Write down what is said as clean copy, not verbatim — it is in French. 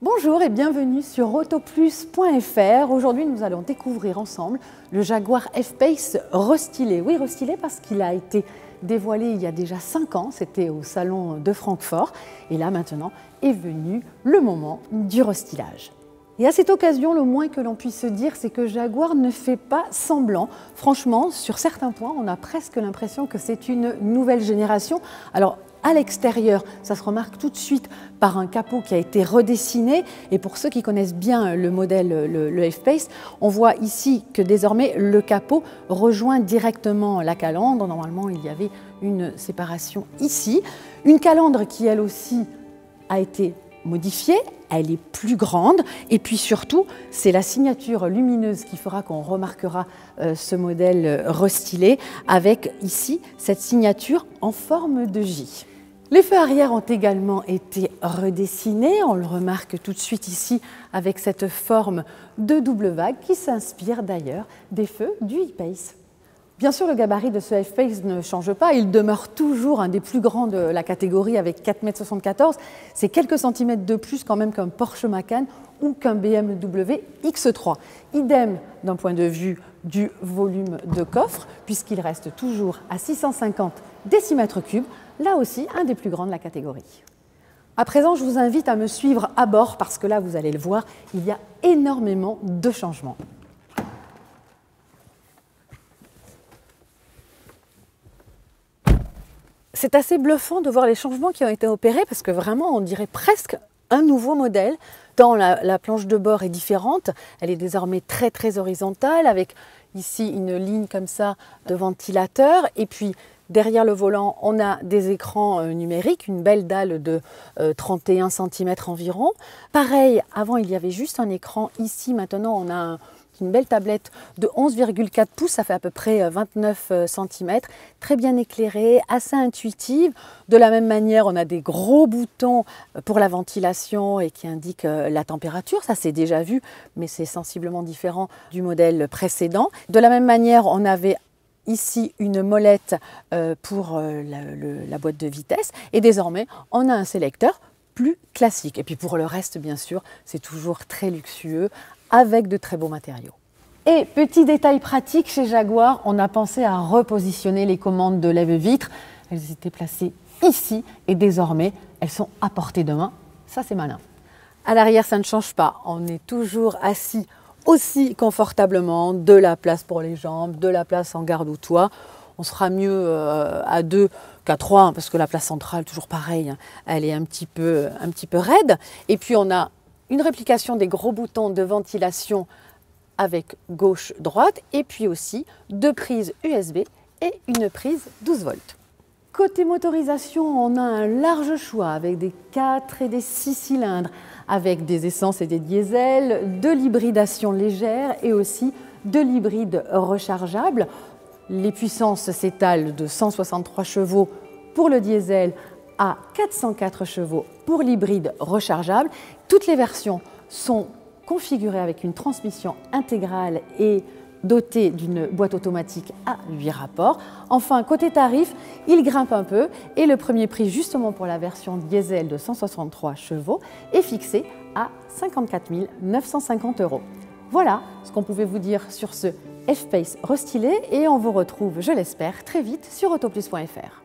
Bonjour et bienvenue sur autoplus.fr. Aujourd'hui, nous allons découvrir ensemble le Jaguar F-Pace restylé. Oui, restylé parce qu'il a été dévoilé il y a déjà 5 ans, c'était au salon de Francfort. Et là, maintenant, est venu le moment du restylage. Et à cette occasion, le moins que l'on puisse se dire, c'est que Jaguar ne fait pas semblant. Franchement, sur certains points, on a presque l'impression que c'est une nouvelle génération. Alors, à l'extérieur, ça se remarque tout de suite par un capot qui a été redessiné. Et pour ceux qui connaissent bien le modèle, le F-Pace, on voit ici que désormais le capot rejoint directement la calandre. Normalement, il y avait une séparation ici. Une calandre qui, elle aussi, a été modifiée. Elle est plus grande et puis surtout, c'est la signature lumineuse qui fera qu'on remarquera ce modèle restylé avec ici cette signature en forme de J. Les feux arrière ont également été redessinés, on le remarque tout de suite ici avec cette forme de double vague qui s'inspire d'ailleurs des feux du E-Pace. Bien sûr, le gabarit de ce F-Pace ne change pas, il demeure toujours un des plus grands de la catégorie avec 4,74 m. C'est quelques centimètres de plus quand même qu'un Porsche Macan ou qu'un BMW X3. Idem d'un point de vue du volume de coffre, puisqu'il reste toujours à 650 décimètres cubes, là aussi un des plus grands de la catégorie. À présent, je vous invite à me suivre à bord parce que là, vous allez le voir, il y a énormément de changements. C'est assez bluffant de voir les changements qui ont été opérés parce que vraiment, on dirait presque un nouveau modèle. Tant la planche de bord est différente, elle est désormais très horizontale avec ici une ligne comme ça de ventilateur et puis derrière le volant, on a des écrans numériques, une belle dalle de 31 cm environ. Pareil, avant il y avait juste un écran, ici maintenant on a une belle tablette de 11,4 pouces, ça fait à peu près 29 cm, très bien éclairée, assez intuitive. De la même manière, on a des gros boutons pour la ventilation et qui indiquent la température, ça c'est déjà vu, mais c'est sensiblement différent du modèle précédent. De la même manière, on avait ici une molette pour la boîte de vitesse et désormais, on a un sélecteur plus classique. Et puis pour le reste, bien sûr, c'est toujours très luxueux, avec de très beaux matériaux. Et petit détail pratique, chez Jaguar, on a pensé à repositionner les commandes de lève-vitre. Elles étaient placées ici et désormais, elles sont à portée de main. Ça, c'est malin. À l'arrière, ça ne change pas. On est toujours assis aussi confortablement, de la place pour les jambes, de la place en garde ou toit. On sera mieux à 2 qu'à 3, parce que la place centrale, toujours pareil, elle est un petit peu raide. Et puis, on a une réplication des gros boutons de ventilation avec gauche-droite et puis aussi 2 prises USB et une prise 12 volts. Côté motorisation, on a un large choix avec des 4 et des 6 cylindres, avec des essences et des diesels, de l'hybridation légère et aussi de l'hybride rechargeable. Les puissances s'étalent de 163 chevaux pour le diesel à 404 chevaux pour l'hybride rechargeable. Toutes les versions sont configurées avec une transmission intégrale et dotée d'une boîte automatique à 8 rapports. Enfin, côté tarif, il grimpe un peu et le premier prix justement pour la version diesel de 163 chevaux est fixé à 54 950 €. Voilà ce qu'on pouvait vous dire sur ce F-Pace restylé et on vous retrouve, je l'espère, très vite sur autoplus.fr.